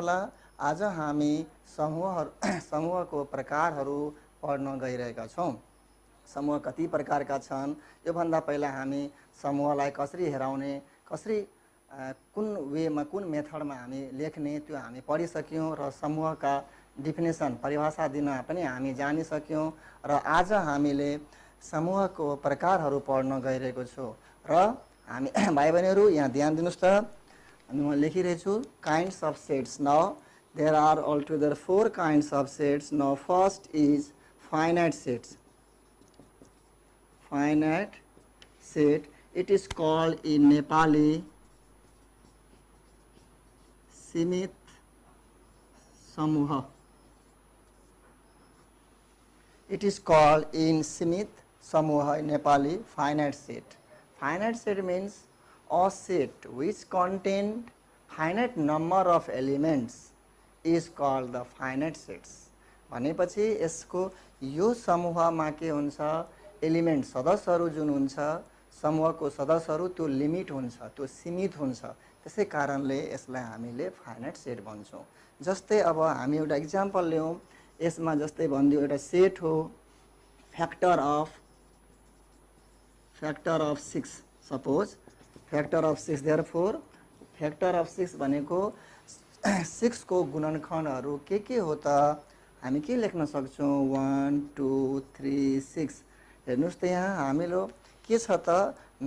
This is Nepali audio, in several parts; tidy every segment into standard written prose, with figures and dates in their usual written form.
होला आज हामी समूहको प्रकारहरू पढ्न गइरहेका छौं। समूह कति प्रकारका छन् यो भन्दा पहिला हामी समूहलाई कसरी हेराउने कसरी कुन वेमा कुन मेथडमा हामी लेख्ने त्यो हामी पढिसक्यौं र समूहका डिफिनेसन परिभाषा दिन पनि हामी जानिसक्यौं र आज हामीले समूहको प्रकारहरू पढ्न गइरहेको छु र हामी भाइ बहिनीहरू यहाँ ध्यान दिनुस् त अनि म लेखिरहेछु kinds of sets. Now there are altogether 4 kinds of sets. Now first is finite sets. Finite set, it is called in Nepali सीमित समूह. It is called in सीमित समूह in Nepali finite set. Finite set means a set which contains finite number of elements is called the finite sets. भनेपछि यसको यो समूहमा के हुन्छ एलिमेन्ट सदस्यहरू जुन हुन्छ समूहको सदस्यहरू त्यो लिमिट हुन्छ त्यो सीमित हुन्छ त्यसै कारणले यसलाई हामीले फाइनाइट सेट भन्छौं। जस्तै अब हामी एउटा एक्जाम्पल लियौं यसमा जस्तै भन्दियो एउटा सेट हो factor of 6 suppose factor of 6 therefore factor of 6 भनेको 6 को गुणनखण्डहरू के हो त हामी के लेख्न सक्छौं 1 2 3 6 हेर्नुस् त यहाँ हामीलो के छ त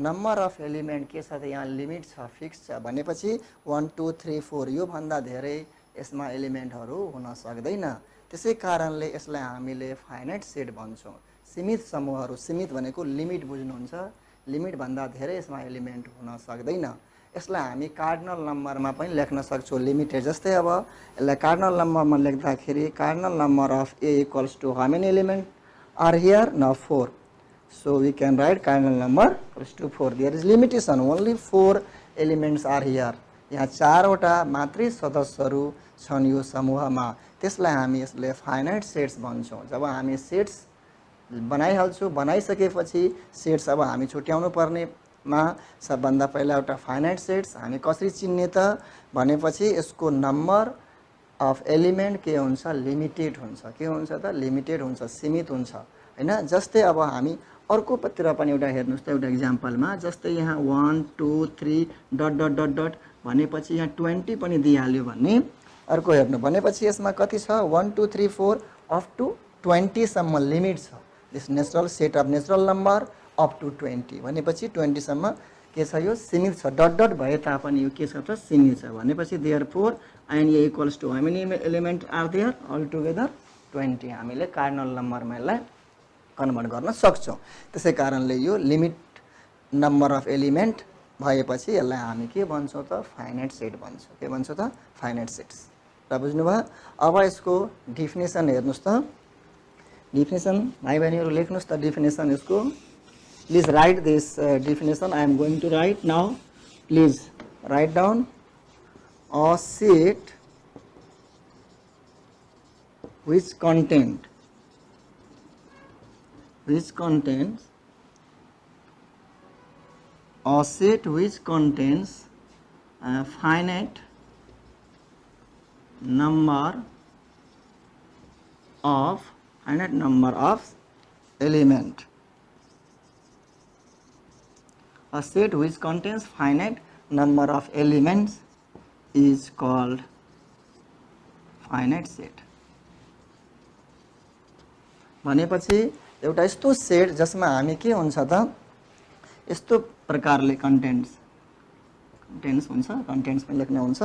नम्बर अफ एलिमेन्ट के छ त यहाँ लिमिट छ फिक्स छ भनेपछि 1 2 3 4 यो भन्दा धेरै यसमा एलिमेन्टहरू हुन सक्दैन। त्यसै कारणले यसलाई हामीले फाइनाइट सेट भन्छौं। सीमित समूहहरू सीमित भनेको लिमिट बुझ्नुहुन्छ लिमिट भन्दा धेरै यसमा एलिमेन्ट हुन सक्दैन। यसलाई हामी कार्डिनल नम्बरमा पनि लेख्न सक्छौं लिमिटेड। जस्तै अब यसलाई कार्डिनल नम्बरमा लेख्दाखेरि cardinal number of a equals to how many element are here now 4. So we can write cardinal number equals to 4. There is limitation only 4 elements are here. यहाँ 4 वटा मात्रै सदस्यहरू छन् यो समूहमा त्यसलाई हामी यसले फाइनाइट सेट्स भन्छौं। जब हामी सेट्स बनाइहाल्छौं बनाइसकेपछि सेट्स अब हामी छुट्याउनु पर्नेमा सबभन्दा पहिला एउटा फाइनाइट सेट्स हामी कसरी चिन्ने त भनेपछि यसको नम्बर अफ एलिमेन्ट के हुन्छ लिमिटेड हुन्छ। के हुन्छ त लिमिटेड हुन्छ सीमित हुन्छ हैन। जस्तै अब हामी अर्कोतिर पनि एउटा हेर्नुस् त एउटा एक्जाम्पलमा जस्तै यहाँ 1 2 3 डट डट डट डट भनेपछि यहाँ 20 पनि दिइहाल्यो भने अर्को हेर्नु भनेपछि यसमा कति छ 1 2 3 4 अप टु 20 सम्म लिमिट छ। This natural set of natural number up to 20 भनेपछि 20 सम्म के छ यो सीमित छ डट डट भए तापनि यो के छ त सीमित छ भनेपछि therefore and a equals to how many element are there all together 20 हामीले कार्डिनल नम्बरमा यसलाई कन्भर्ट गर्न सक्छौं। त्यसै कारणले यो लिमिट नम्बर अफ एलिमेन्ट भएपछि यसलाई हामी के भन्छौं त फाइनाइट सेट भन्छौं। के भन्छौं त फाइनाइट सेट्स। र बुझ्नुभयो। अब यसको डेफिनेसन हेर्नुस् त डेफिनेसन भाइ बहिनीहरु लेख्नुस् त डेफिनेसन यसको please write this definition I am going to write now please write down a set which contains a set which contains a finite number of element. A set which contains finite number of elements is called finite set. भनेपछि एउटा यस्तो सेट जसमा हामी के हुन्छ त यस्तो प्रकारले कन्टेन्ट्स हुन्छ कन्टेन्ट्स पनि लेख्न हुन्छ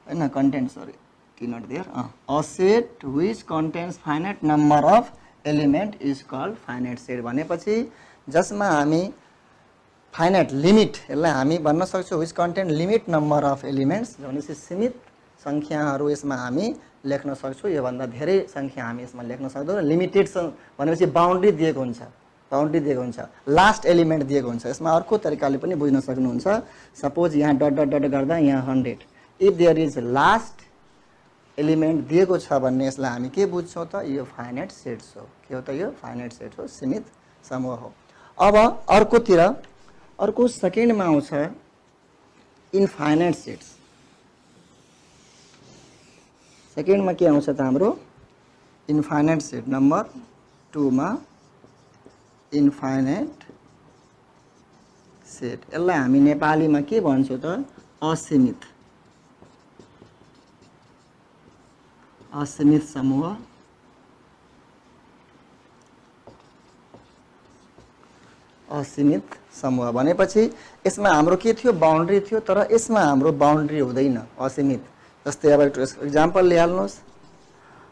हैन कन्टेन्ट्स सरी टी not there a set which contains finite number of element is called finite set भनेपछि जसमा हामी फाइनाइट लिमिट यसलाई हामी भन्न सक्छौं which content limit number of elements भनेपछि सीमित संख्याहरू यसमा हामी लेख्न सक्छौं। यो भन्दा धेरै संख्या हामी यसमा लेख्न सक्दैनौं। लिमिटेड भनेपछि बाउन्ड्री दिएको हुन्छ लास्ट एलिमेन्ट दिएको हुन्छ। यसमा अर्को तरिकाले पनि बुझ्न सक्नुहुन्छ सपोज यहाँ डट डट डट गर्दा यहाँ 100 if there is last element दिएको छ भन्ने यसलाई हामी के बुझ्छौं त यो फाइनाइट सेट्स हो। के हो त यो फाइनाइट सेट हो सीमित समूह हो। अब अर्को सेकेन्डमा आउँछ इनफाइनाइट सेट्स। सेकेन्डमा के आउँछ त हाम्रो इन्फाइनाइट सेट नम्बर 2 मा इन्फाइनाइट सेट यसलाई हामी नेपालीमा के भन्छौँ त असीमित असीमित समूह असीमित समूह भनेपछि यसमा हाम्रो के थियो बाउन्ड्री थियो तर यसमा हाम्रो बाउन्ड्री हुँदैन असीमित जस्तै अब एक्जाम्पल लिहाल्नुहोस्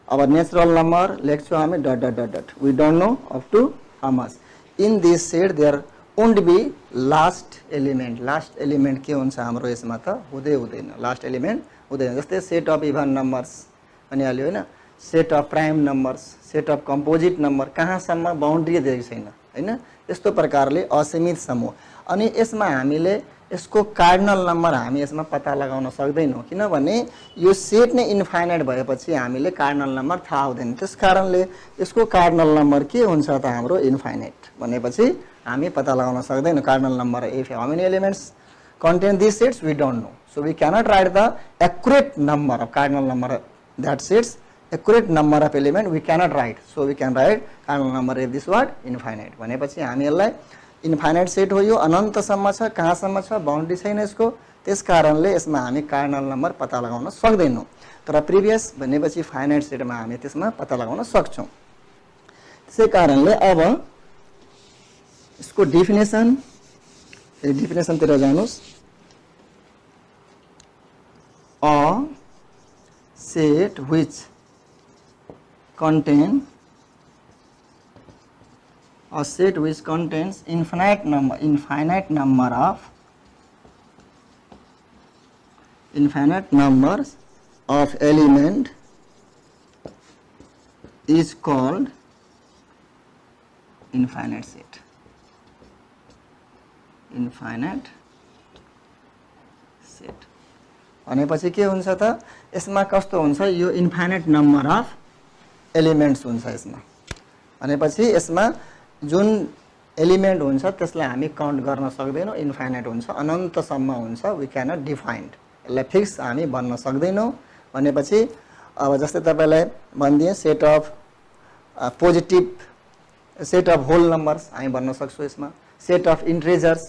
अब नेचुरल नम्बर लेख्छौँ हामी dot dot dot dot we don't know up to how much in this set there won't be last element के हुन्छ हाम्रो यसमा त हुँदैन लास्ट एलिमेन्ट हुँदैन जस्तै सेट अफ इभन नम्बर्स भनिहाल्यो होइन set of prime numbers set of composite number कहाँसम्म बाउन्ड्री दिएको छैन होइन यस्तो प्रकारले असीमित समूह अनि यसमा हामीले यसको कार्डिनल नम्बर हामी यसमा पत्ता लगाउन सक्दैनौँ किनभने यो सेट नै इन्फाइनाइट भएपछि हामीले कार्डिनल नम्बर थाहा हुँदैन त्यसकारणले यसको कार्डिनल नम्बर के हुन्छ त हाम्रो इन्फाइनाइट भनेपछि हामी पत्ता लगाउन सक्दैनौँ cardinal number if how many elements contain these sets we don't know so we cannot write the accurate number of cardinal number that sets accurate number of element we cannot write so we can write cardinal number if this word infinite भनेपछि हामी यसलाई इन्फाइनाइट सेट हो यो अनन्तसम्म छ कहाँसम्म छ बाउन्ड्री छैन यसको त्यसकारणले यसमा हामी कार्डिनल नम्बर पत्ता लगाउन सक्दैनौँ तर प्रिभियस भनेपछि फाइनाइट सेटमा हामी त्यसमा पत्ता लगाउन सक्छौँ त्यसै कारणले अब यसको डेफिनेसनतिर जानुस् a set which contains infinite numbers of element is called infinite set. Infinite set भनेपछि के हुन्छ त यसमा कस्तो हुन्छ यो इन्फाइनाइट नम्बर अफ एलिमेन्ट्स हुन्छ यसमा भनेपछि यसमा जुन एलिमेन्ट हुन्छ त्यसलाई हामी काउन्ट गर्न सक्दैनौँ इन्फाइनाइट हुन्छ अनन्तसम्म हुन्छ वी क्यानट डिफाइन्ड यसलाई फिक्स हामी भन्न सक्दैनौँ भनेपछि अब जस्तै तपाईलाई भनिदिएँ set of positive set of whole numbers हामी भन्न सक्छौँ यसमा सेट अफ इन्टिजर्स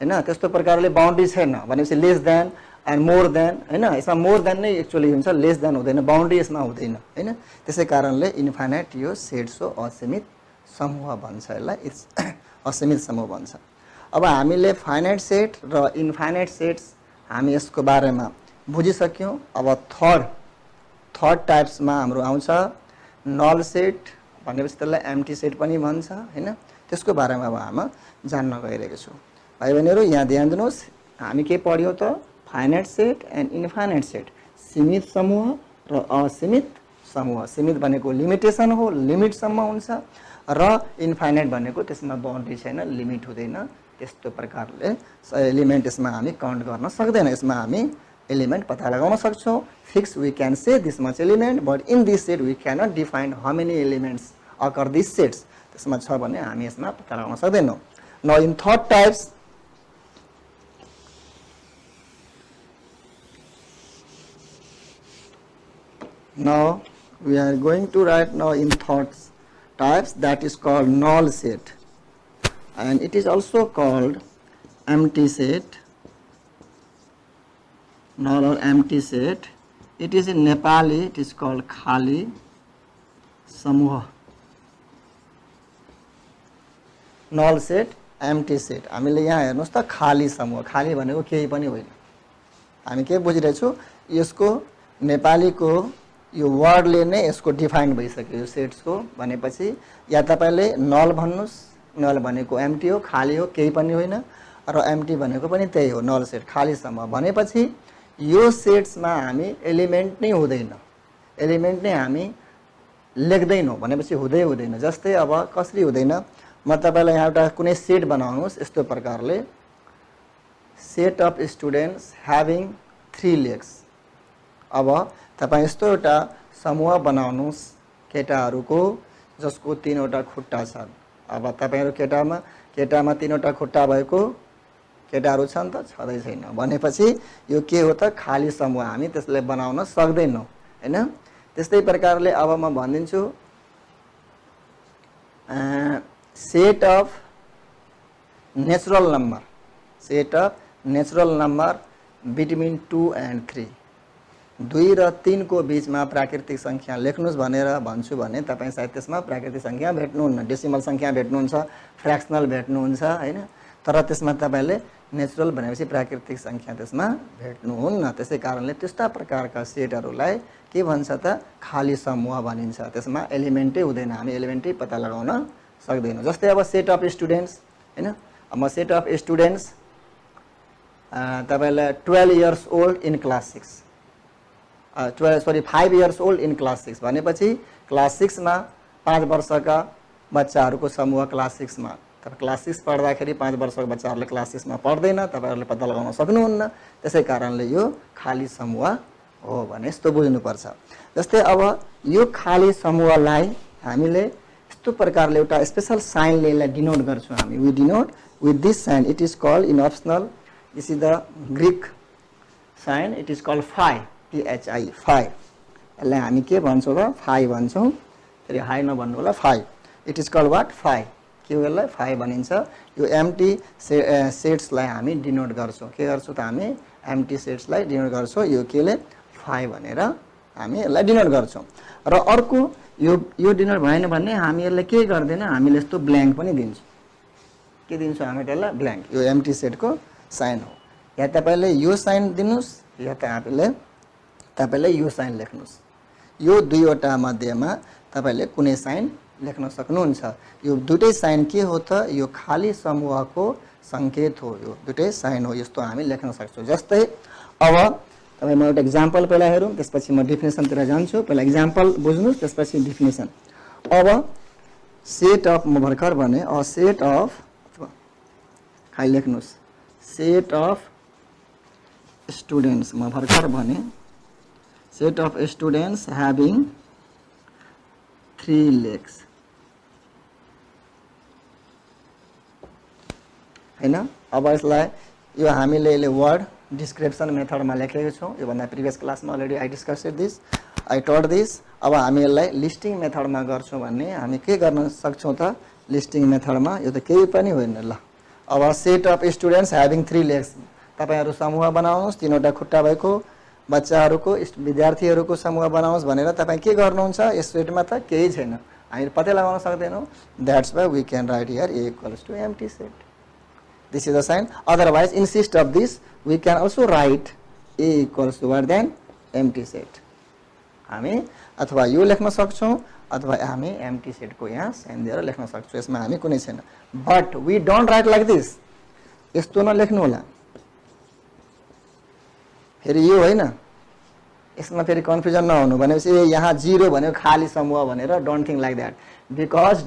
हैन त्यस्तो प्रकारले बाउन्ड्री छैन भनेपछि less than and more than हैन यसमा मोर देन नै एक्चुअली हुन्छ लेस देन हुँदैन बाउन्ड्री यसमा हुँदैन हैन त्यसै कारणले इन्फाइनाइट यो सेट्स हो असीमित समूह भन्छ यसलाई इट्स असीमित समूह भन्छ अब हामीले फाइनाइट सेट र इन्फाइनाइट सेट्स हामी यसको बारेमा बुझिसक्यौँ अब थर्ड टाइप्समा हाम्रो आउँछ नल सेट भनेपछि त्यसलाई एम्प्टी सेट पनि भन्छ हैन त्यसको बारेमा अब हामी जान्न गइरहेको छौँ भाइ बहिनीहरू यहाँ ध्यान दिनुहोस् हामी के पढ्यौँ त finite set and infinite set सीमित समूह र असीमित समूह सीमित भनेको लिमिटेसन हो लिमिटसम्म हुन्छ र इन्फाइनाइट भनेको त्यसमा बाउन्ड्री छैन लिमिट हुँदैन त्यस्तो प्रकारले एलिमेन्ट यसमा हामी काउन्ट गर्न सक्दैन यसमा हामी एलिमेन्ट पत्ता लगाउन सक्छौँ fix we can say this much element but in this set we cannot define how many elements occur this sets त्यसमा छ भने हामी यसमा पत्ता लगाउन सक्दैनौँ now in third types now we are going to write now in third types that is called null set and it is also called empty set null or empty set it is in Nepali it is called khali samuha null set empty set हामीले यहाँ हेर्नुस् त खाली समूह खाली भनेको केही पनि होइन हामी के बुझिरहेछौँ यसको नेपालीको यो वर्डले नै यसको डिफाइन भइसक्यो यो सेट्सको भनेपछि या तपाईले नल भन्नुस् नल भनेको एम्प्टी हो खाली हो केही पनि होइन र एम्प्टी भनेको पनि त्यही हो नल सेट खाली समूह भनेपछि यो सेट्समा हामी एलिमेन्ट नै हुँदैन एलिमेन्ट नै हामी लेख्दैनौँ भनेपछि हुँदैन जस्तै अब कसरी हुँदैन म तपाईलाई यहाँ एउटा कुनै सेट बनाउनुस् यस्तो प्रकारले set of students having 3 legs अब तपाईं यस्तो एउटा समूह बनाउनुस् केटाहरूको जसको 3 वटा खुट्टा छन् अब तपाईहरु केटामा 3 वटा खुट्टा भएको केटाहरू छन् त छँदै छैन भनेपछि यो के हो त खाली समूह हामी त्यसलाई बनाउन सक्दैनौँ हैन। त्यस्तै प्रकारले अब म भनिदिन्छु set of natural number, set of natural number between 2 and 3, 2 र 3 को बीचमा प्राकृतिक संख्या लेख्नुस् भनेर भन्छु भने तपाईं सायद त्यसमा प्राकृतिक संख्या भेट्नुहुन्न, डेसिमल संख्या भेट्नुहुन्छ, फ्र्याक्सनल भेट्नुहुन्छ हैन। तर त्यसमा तपाईले नेचुरल भनेपछि प्राकृतिक संख्या त्यसमा भेट्नुहुन्न। त्यसै कारणले त्यस्ता प्रकारका सेटहरूलाई के भन्छ त खाली समूह भनिन्छ। त्यसमा एलिमेन्टै हुँदैन, हामी एलिमेन्टै पत्ता लगाउन सक्दैनौँ। जस्तै अब सेट अफ स्टुडेन्ट्स हैन, अब सेट अफ स्टुडेन्ट्स तपाईलाई 12 years old in class 6, 5 years old in class 6 भनेपछि क्लास 6 मा 5 वर्षका बच्चाहरूको समूह क्लास 6 मा। तर क्लास 6 पढ्दाखेरि 5 वर्षका बच्चाहरूले क्लास 6 मा पढ्दैन, तपाईहरुले पत्ता लगाउन सक्नुहुन्न। त्यसै कारणले यो खाली समूह हो भने यस्तो बुझ्नुपर्छ। जस्तै अब यो खाली समूहलाई हामीले यस्तो प्रकारले एउटा स्पेशल साइनले यसलाई डिनोट गर्छौं हामी। We denote with this sign, it is called in optional, this is the Greek sign, it is called phi, PHI, phi। यसलाई हामी के भन्छौं त phi भन्छौं, फेरि हाई नभन्नु होला, phi। It is called what phi, के हो यसलाई phi भनिन्छ। यो एम्प्टी सेट्सलाई हामी डिनोट गर्छौं, के गर्छौं त हामी एम्प्टी सेट्सलाई डिनोट गर्छौं, यो केले phi भनेर हामी यसलाई डिनोट गर्छौं। र अर्को यो डिनोट भएन भने हामी यसलाई के गर्दैन, हामीले यस्तो ब्ल्याङ्क पनि दिन्छौं। के दिन्छौं हामी त्यसलाई ब्ल्याङ्क, यो एम्प्टी सेटको साइन हो। या तपाईले यो साइन दिनुस् या तपाईले यो साइन लेख्नुस्। यो दुईवटा मध्येमा तपाईले कुनै साइन लेख्न सक्नुहुन्छ। यो दुटै साइन के हो त यो खाली समूहको संकेत हो, यो दुटै साइन हो, यस्तो हामी लेख्न सक्छौं। जस्तै अब तपाईँ म एउटा एक्जाम्पल पहिला हेरौँ, त्यसपछि म डेफिनेसनतिर जान्छु। पहिला एक्जाम्पल बुझ्नुस्, त्यसपछि डेफिनेसन। अब सेट अफ, म भर्खर भने अ सेट अफ, खाली लेख्नुस् सेट अफ स्टुडेन्ट्स, म भर्खर भने set of students having 3 legs हैन। अब यसलाई यो हामीले यसले वर्ड डिस्क्रिप्सन मेथडमा लेखेको छौं। यो भन्दा प्रिभियस क्लासमा already I discussed this, I taught this. अब हामी यसलाई लिस्टिङ मेथडमा गर्छौं भने हामी के गर्न सक्छौं त लिस्टिङ मेथडमा, यो त केही पनि होइन। ल अब set of students having 3 legs, तपाईहरु समूह बनाउनुस्, 3वटा खुट्टा भएको बच्चाहरूको विद्यार्थीहरूको समूह बनाउनुस् भनेर तपाईं के गर्नुहुन्छ, यस सेटमा त केही छैन, हामी पत्ता लगाउन सक्दैनौं। That's why we can write here A equals to empty set, this is the sign। otherwise instead of this we can also write A equals to what then empty set। हामी अथवा यो लेख्न सक्छौं अथवा हामी एम्प्टी सेटको यहाँ साइन दिएर लेख्न सक्छौं, यसमा हामी कुनै छैन। But we don't write like this, यस्तो नलेख्नु होला। फेरि यो हैन, यसमा फेरि कन्फ्युजन नहुनु भनेपछि यहाँ 0 भन्यो खाली समूह भनेर, don't think like that, because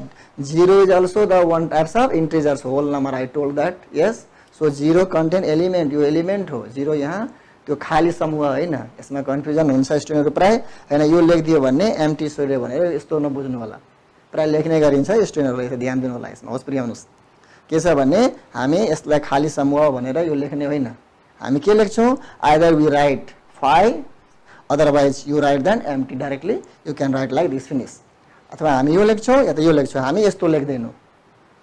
0 is also the one types of integers whole number, I told that, yes. So 0 contain element, यो एलिमेन्ट हो 0, यहाँ त्यो खाली समूह हैन। यसमा कन्फ्युजन हुन्छ स्टुडेन्टहरु प्राय हैन, यो लेखिदियो भने एम्प्टी सेट भनेर यस्तो नबुझ्नु होला, प्राय लेख्ने गरिन्छ स्टुडेन्टहरुले, यसो ध्यान दिनु होला यसमा, होस् पुर्याउनुस्। के छ भने हामी यसलाई खाली समूह भनेर यो लेख्ने होइन, हामी के लेख्छौं, either we write phi, otherwise you write then empty directly, you can write like this, finish। अथवा हामी यो लेख्छौं या त यो लेख्छौं, हामी यस्तो लेख्दैनौं।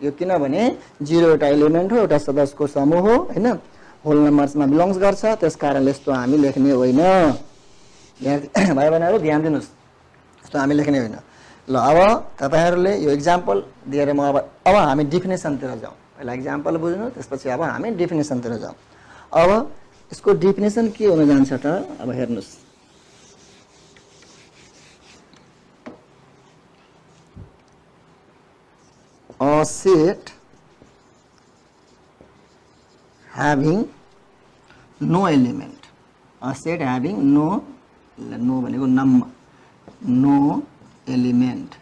यो किनभने 0 एउटा एलिमेन्ट हो, एउटा सदस्यको समूह हो हैन, होल नम्बर्समा बिलोंग्स गर्छ, त्यसकारणले यस्तो हामी लेख्ने होइन। भाइ बहिनीहरु ध्यान दिनुस्, यस्तो हामी लेख्ने होइन। ल अब तपाईहरुले यो एक्जाम्पल दिएर म अब हामी डेफिनेसनतिर जाउँ। पहिला एक्जाम्पल बुझ्नु, त्यसपछि अब हामी डेफिनेसनतिर जाउँ। अब यसको डेफिनेसन के हुन जान्छ त, अब हेर्नुस्, a set having no element, a set having no भनेको number, no element,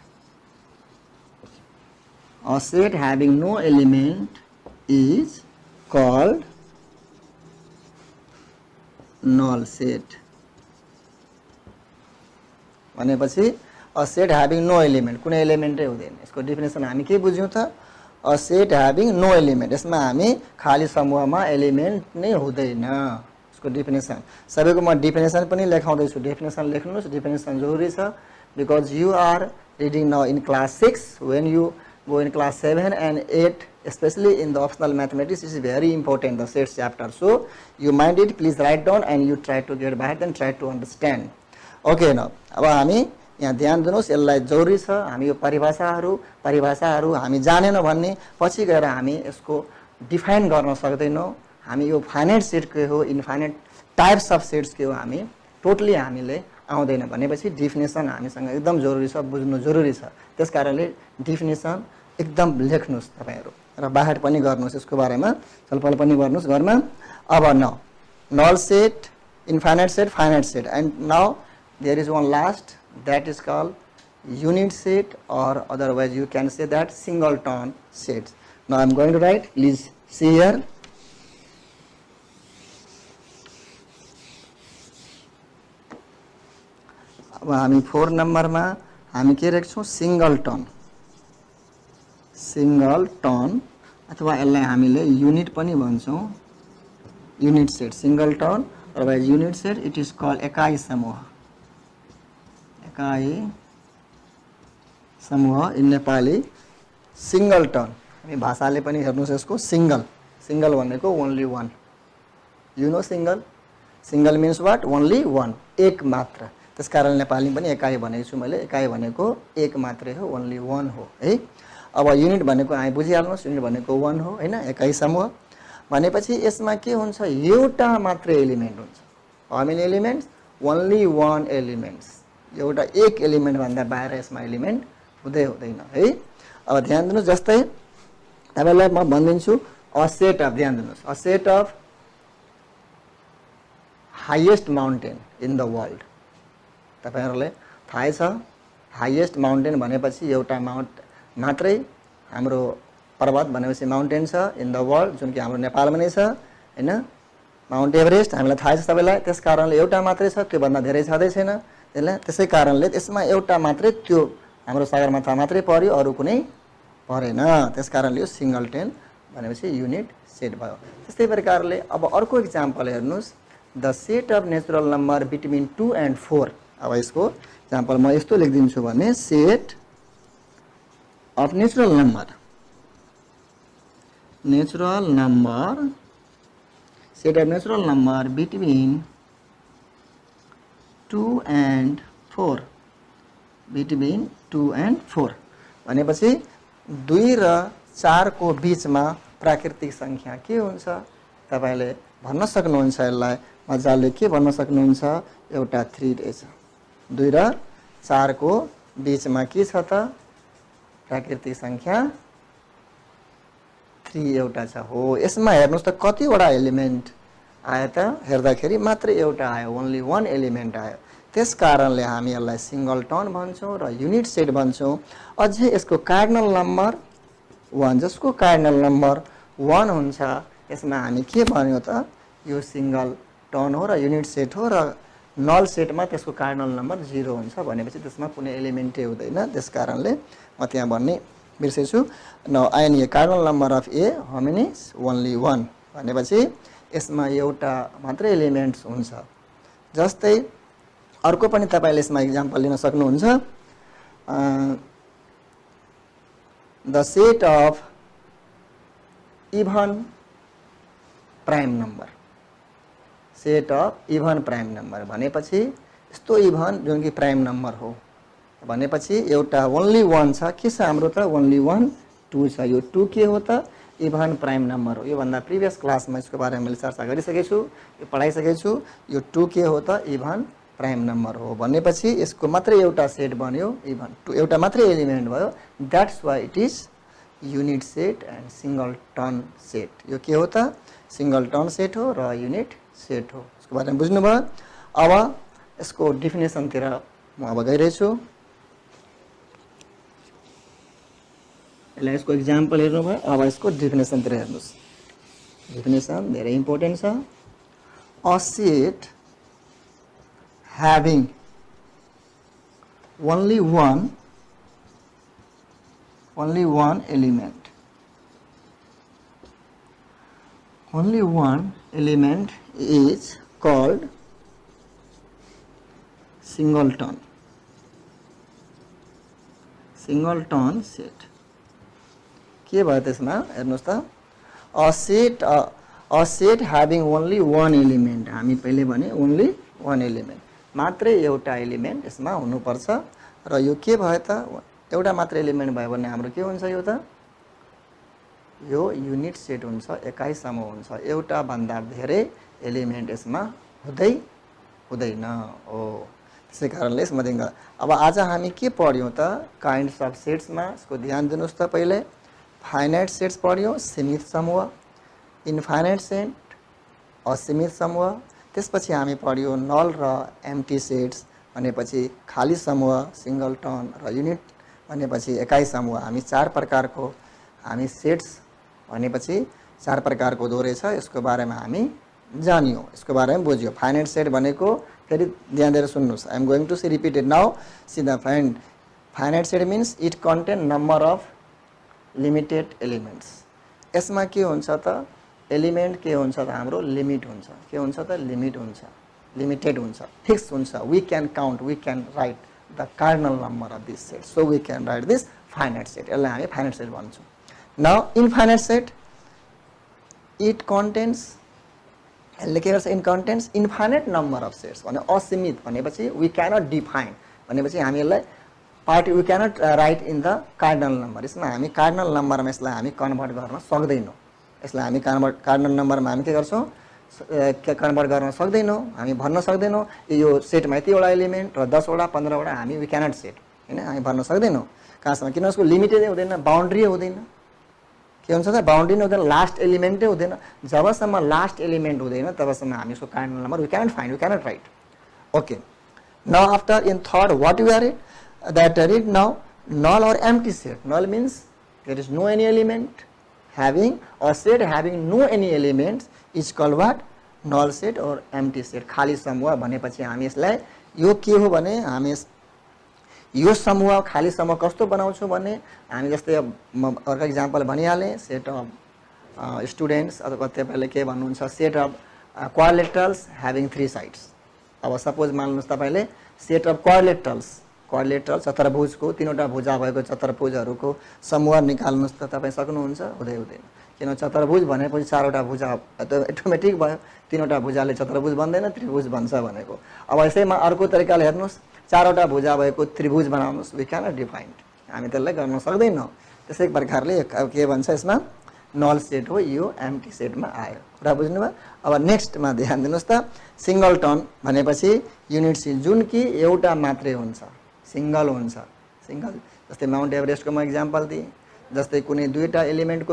a set having no element is called null set। भनेपछि a set having no element, कुनै एलिमेन्टै हुँदैन। यसको डेफिनेसन हामी के बुझ्यौं त, a set having no element, यसमा हामी खाली समूहमा एलिमेन्ट नै हुँदैन, यसको डेफिनेसन सबैको म डेफिनेसन पनि लेखाउँदैछु डेफिनेसन लेख्नुस् डेफिनेसन जरुरी छ because you are reading now in class 6 when you go in class 7 and 8 especially in the optional mathematics this is very important the sets chapter so you mind it please write down and you try to get by then try to understand okay now अब हामी यहाँ ध्यान दिनुस् यसलाई जरुरी छ हामी यो परिभाषाहरू हामी जानेन भन्ने पछि गएर हामी यसको डिफाइन गर्न सक्दैनौं हामी यो फाइनाइट सेट के हो इन्फाइनाइट टाइप्स अफ सेट्स के हो हामी टोटली हामीले आउँदैन भनेपछि डेफिनेसन हामीसँग एकदम जरुरी छ बुझ्नु जरुरी छ त्यसकारणले डेफिनेसन एकदम लेख्नुस् तपाईहरु र बाहेक पनि गर्नुस् यसको बारेमा छलफल पनि गर्नुस् घरमा अब null set infinite set finite set and now there is one last that is called unit set or otherwise you can say that singleton sets now I am going to write please see here अब हामी 4 नम्बरमा हामी के लेख्छौं सिंगलटन अथवा यसलाई हामीले युनिट पनि भन्छौं युनिट सेट सिंगलटन अथवा unit set it is called एकाई समूह इन नेपाली सिंगलटन हामी भाषाले पनि हेर्नुस् यसको सिंगल भनेको only one you know single means what only one एक मात्र त्यसकारण नेपालीमा पनि एकाई भनेको छु मैले एकाई भनेको एक मात्रै हो ओन्ली वन हो है अब युनिट भनेको हामी बुझिहाल्नुस् युनिट भनेको वन हो हैन एकाई समूह भनेपछि यसमा के हुन्छ एउटा मात्रै एलिमेन्ट हुन्छ how many elements only one elements एउटा एक एलिमेन्ट भन्दा बाहिर यसमा एलिमेन्ट हुँदैन है अब ध्यान दिनुस् जस्तै तपाईलाई म भन्दिन्छु अ सेट अफ ध्यान दिनुस् a set of highest mountain in the world तपाईहरुले थाहै छ हाईएस्ट माउन्टेन भनेपछि एउटा मात्रै हाम्रो पर्वत भनेपछि माउन्टेन छ इन द वर्ल्ड जुन कि हाम्रो नेपालमा नै छ हैन माउन्ट एभरेस्ट हामीलाई थाहै छ सबैलाई त्यसकारणले एउटा मात्रै छ त्यो भन्दा धेरै छदै छैन त्यसै कारणले त्यसमा एउटा मात्रै त्यो हाम्रो सगरमाथा मात्रै पर्यो अरु कुनै परेन त्यसकारणले यो सिंगलटन भनेपछि युनिट सेट भयो त्यस्तै प्रकारले अब अर्को एक्जाम्पल हेर्नुस् the set of natural number between 2 and 4 अब यसको एक्जाम्पल म यस्तो लेख्दिन्छु भने set of natural number set of natural number between 2 and 4 भनेपछि 2 र 4 को बीचमा प्राकृतिक संख्या के हुन्छ तपाईले भन्न सक्नुहुन्छ यसलाई मजाले के भन्न सक्नुहुन्छ एउटा 3 रहेछ 2 र 4 को बीचमा के छ त प्राकृतिक संख्या 3 एउटा छ हो यसमा हेर्नुस् त कति वटा एलिमेन्ट आयो त हेर्दाखेरि मात्र एउटा आयो ओन्ली वन एलिमेन्ट आयो त्यसकारणले हामी यसलाई सिंगलटन भन्छौं र युनिट सेट भन्छौं अझै यसको कार्डिनल नम्बर 1 जसको कार्डिनल नम्बर 1 हुन्छ यसमा हामी के भन्यो त यो सिंगलटन हो र युनिट सेट हो र नल सेटमा त्यसको कार्डिनल नम्बर 0 हुन्छ भनेपछि त्यसमा कुनै एलिमेन्टै हुँदैन त्यसकारणले म त्यहाँ भन्ने बिर्सेछु now in a cardinal number of A how many only 1 भनेपछि यसमा एउटा मात्र एलिमेन्ट्स हुन्छ जस्तै अर्को पनि तपाईले यसमा एक्जाम्पल लिन सक्नुहुन्छ the set of even prime number set of even prime number भनेपछि यस्तो इभन जुन कि प्राइम नम्बर हो भनेपछि एउटा ओन्ली 1 छ के छ हाम्रो त ओन्ली 1 2 छ यो 2 के हो त इभन प्राइम नम्बर हो यो भन्दा प्रिभियस क्लासमा यसको बारेमा मैले चर्चा गरिसकेको छु यो पढाइसकेको छु यो 2 के हो त इभन प्राइम नम्बर हो भनेपछि यसको मात्र एउटा सेट बन्यो इभन 2 एउटा मात्र एलिमेन्ट भयो that's why it is unit set and singleton set यो के हो त सिंगलटन सेट हो र युनिट सेट हो यसको बारेमा बुझ्नुभयो अब यसको डेफिनेसन तिर म अब गइरहेछु यसलाई यसको एक्जाम्पल हेर्नुभयो अब यसको डेफिनेसन तिर हेर्नुस् डेफिनेसन धेरै इम्पोर्टेन्ट छ a set having only one element is called singleton set. के भयो त्यसमा हेर्नुस् त a set having only one element. हामी पहिले भने only one element, मात्रै एउटा एलिमेन्ट यसमा हुनुपर्छ र यो के भयो त एउटा मात्र एलिमेन्ट भयो भने हाम्रो के हुन्छ यो त यो युनिट सेट हुन्छ, एकाइ समूह हुन्छ, एउटा भन्दा धेरै एलिमेन्ट यसमा हुँदैन हो। त्यसै कारणले यसमा देखिन्छ। अब आज हामी के पढ्यौं त काइन्ड्स अफ सेट्समा, यसको ध्यान दिनुस् त। पहिले फाइनाइट सेट्स पढ्यौं, सीमित समूह, इन्फाइनाइट सेट, असीमित समूह। त्यसपछि हामी पढ्यौं नल र एम्प्टी सेट्स भनेपछि खाली समूह, सिंगलटन र युनिट भनेपछि एकाइ समूह। हामी चार प्रकारको हामी सेट्स भनेपछि चार प्रकारको हुँदो रहेछ, यसको बारेमा हामी जान्यौं, यसको बारेमा बुझ्यौं। फाइनाइट सेट भनेको फेरि ध्यान दिएर सुन्नुस्, I am going to say repeat it now. See the finite set means it contain number of limited elements. यसमा के हुन्छ त एलिमेन्ट के हुन्छ त हाम्रो लिमिट हुन्छ, के हुन्छ त लिमिट हुन्छ, लिमिटेड हुन्छ, फिक्स हुन्छ। We can count, we can write the cardinal number of this set, so we can write this finite set. यसलाई हामी फाइनाइट सेट भन्छौँ। Now infinite set it contains, यसले के गर्छ, in contains infinite number of sets भने असीमित भनेपछि वी क्यानट डिफाइन भनेपछि हामी यसलाई we cannot write in the cardinal number. यसमा हामी कार्डिनल नम्बरमा यसलाई हामी कन्भर्ट गर्न सक्दैनौँ। यसलाई हामी कार्डिनल नम्बरमा हामी के गर्छौँ, कन्भर्ट गर्न सक्दैनौँ, हामी भन्न सक्दैनौँ यो सेटमा यतिवटा एलिमेन्ट र 10 वटा 15 वटा हामी वी क्यानट सेट, हैन, हामी भन्न सक्दैनौँ। कहाँसम्म, किन उसको लिमिटै हुँदैन, बाउन्ड्री हुँदैन। के हुन्छ त बाउन्ड्री नै हुँदैन, लास्ट एलिमेन्टै हुँदैन। जबसम्म लास्ट एलिमेन्ट हुँदैन तबसम्म हामी उसको cardinal number we cannot find, we cannot write. Okay, now after in third what you are that read now null or empty set. Null means there is no any element. Having a set having no any elements is called what? Null set or empty set. खाली समूह भनेपछि हामी यसलाई यो के हो भने हामी यो समूह खाली समूह कस्तो बनाउँछौँ भने हामी जस्तै अर्को एक्जाम्पल भनिहालेँ, सेट अफ स्टुडेन्ट्स अथवा तपाईँले के भन्नुहुन्छ set of quadrilaterals having 3 sides. अब सपोज मान्नुहोस् तपाईँले सेट अफ क्वाड्रिलेटरल चतुर्भुजको 3वटा भुजा भएको चतुर्भुजहरूको समूह निकाल्नुहोस् त तपाईँ सक्नुहुन्छ? हुँदैन। किन चतुर्भुज भनेपछि 4वटा भुजा अटोमेटिक भयो, 3वटा भुजाले चतुर्भुज बन्दैन, त्रिभुज बन्छ भनेको। अब यसैमा अर्को तरिकाले हेर्नुहोस्, 4वटा भुजा भएको त्रिभुज बनाउनुहोस्, वी क्यानट डिफाइन्ड, हामी त्यसलाई गर्न सक्दैनौँ। त्यसै प्रकारले के भन्छ यसमा नल सेट हो, यो एम्प्टी सेटमा आयो। कुरा बुझ्नुभयो? अब नेक्स्टमा ध्यान दिनुहोस् त, सिंगलटन भनेपछि युनिट सेट जुन कि एउटा मात्रै हुन्छ, सिंगल हुन्छ। सिंगल जस्तै माउन्ट एभरेस्टको म एक्जाम्पल दिएँ, जस्तै कुनै दुईवटा एलिमेन्टको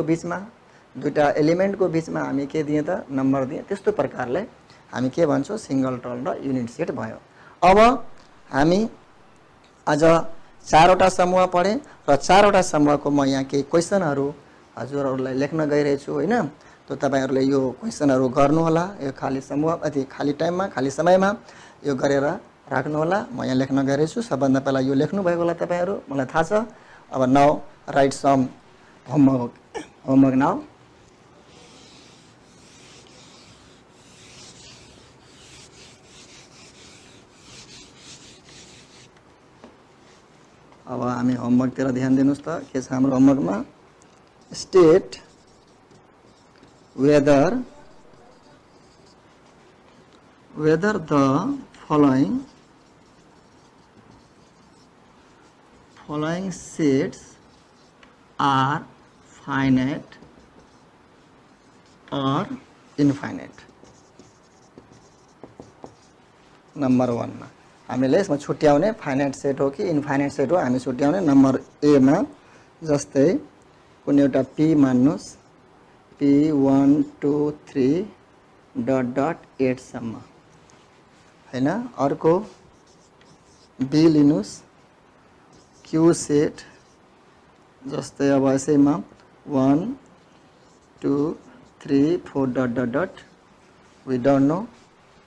बिचमा हामी के दिएँ त नम्बर दिएँ, त्यस्तो प्रकारले हामी के भन्छौँ सिंगलटन र युनिट सेट भयो। अब हामी आज 4वटा समूह पढेँ र 4वटा समूहको म यहाँ केही क्वेसनहरू हजुरहरूलाई लेख्न गइरहेछु, होइन? त तपाईँहरूले यो क्वेसनहरू गर्नुहोला, यो खाली समूह खाली टाइममा खाली समयमा यो गरेर राख्नुहोला। म यहाँ लेख्न गइरहेछु, सबभन्दा पहिला यो लेख्नुभएको होला तपाईँहरू, मलाई थाहा छ। अब now write some homework now. अब हामी होमवर्कतिर ध्यान दिनुहोस् त, के छ हाम्रो होमवर्कमा, state whether the following sets are finite or infinite. Number 1 मा हामीले यसमा छुट्याउने फाइनाइट सेट हो कि इन्फाइनाइट सेट हो हामी छुट्याउने। नम्बर ए मा जस्तै कुनै एउटा पी मान्नुहोस्, पी 1 2 3 ... 8 सम्म, हैन? अर्को बी लिनुस्, क्यू सेट जस्तै अब यसैमा 1 2 3 4 ... वी डोन्ट नो।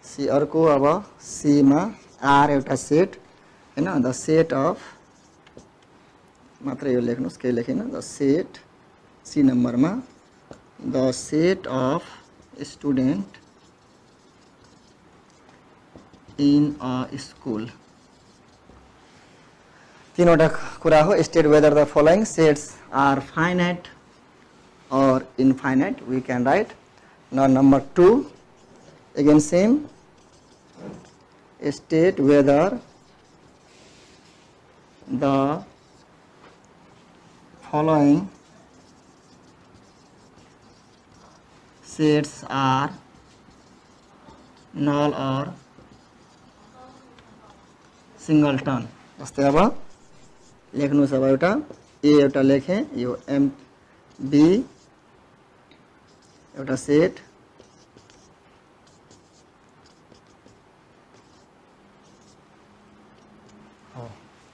सी अर्को अब सी मा आर एउटा सेट, हैन? द सेट अफ मात्र यो लेख्नुस्, केही लेखिन, द सेट सी नम्बरमा the set of student in a school. तीनवटा कुरा हो। State whether the following sets are finite or infinite, we can write. Now number 2, again same, state whether the following sets are null or singleton। जस्तै अब लेख्नुहोस्। अब एउटा ए एउटा लेखेँ, यो एम बी एउटा सेट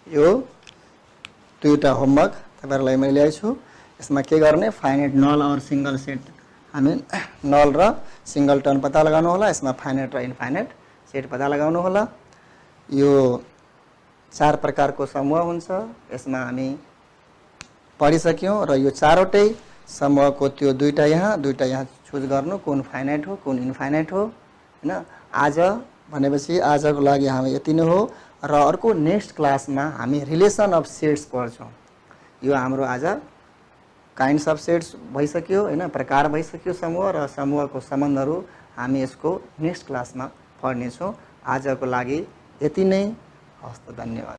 यो दुईवटा होमवर्क तपाईहरुलाई मैले ल्याएको छु। यसमा के गर्ने, फाइनाइट नल और सिंगल सेट, हामी नल र सिंगलटन पत्ता लगाउनु होला। यसमा फाइनाइट र इन्फाइनाइट सेट पत्ता लगाउनु होला। यो 4 प्रकारको समूह हुन्छ। यसमा हामी पढिसक्यौं र यो चारवटै समूहको त्यो दुईटा यहाँ चुज गर्नु, कुन फाइनाइट हो कुन इन्फाइनाइट हो हैन। आज भनेपछि आजको लागि हामी यति नै हो र अर्को नेक्स्ट क्लासमा हामी रिलेसन अफ सेट्स पढ्छौं। यो हाम्रो आज काइन्ड्स अफ सेट्स भइसक्यो हैन, प्रकार भइसक्यो समूह र समूहको सम्बन्धहरू हामी यसको नेक्स्ट क्लासमा पढ्ने छौं। आजको लागि यति नै। हस्त, धन्यवाद।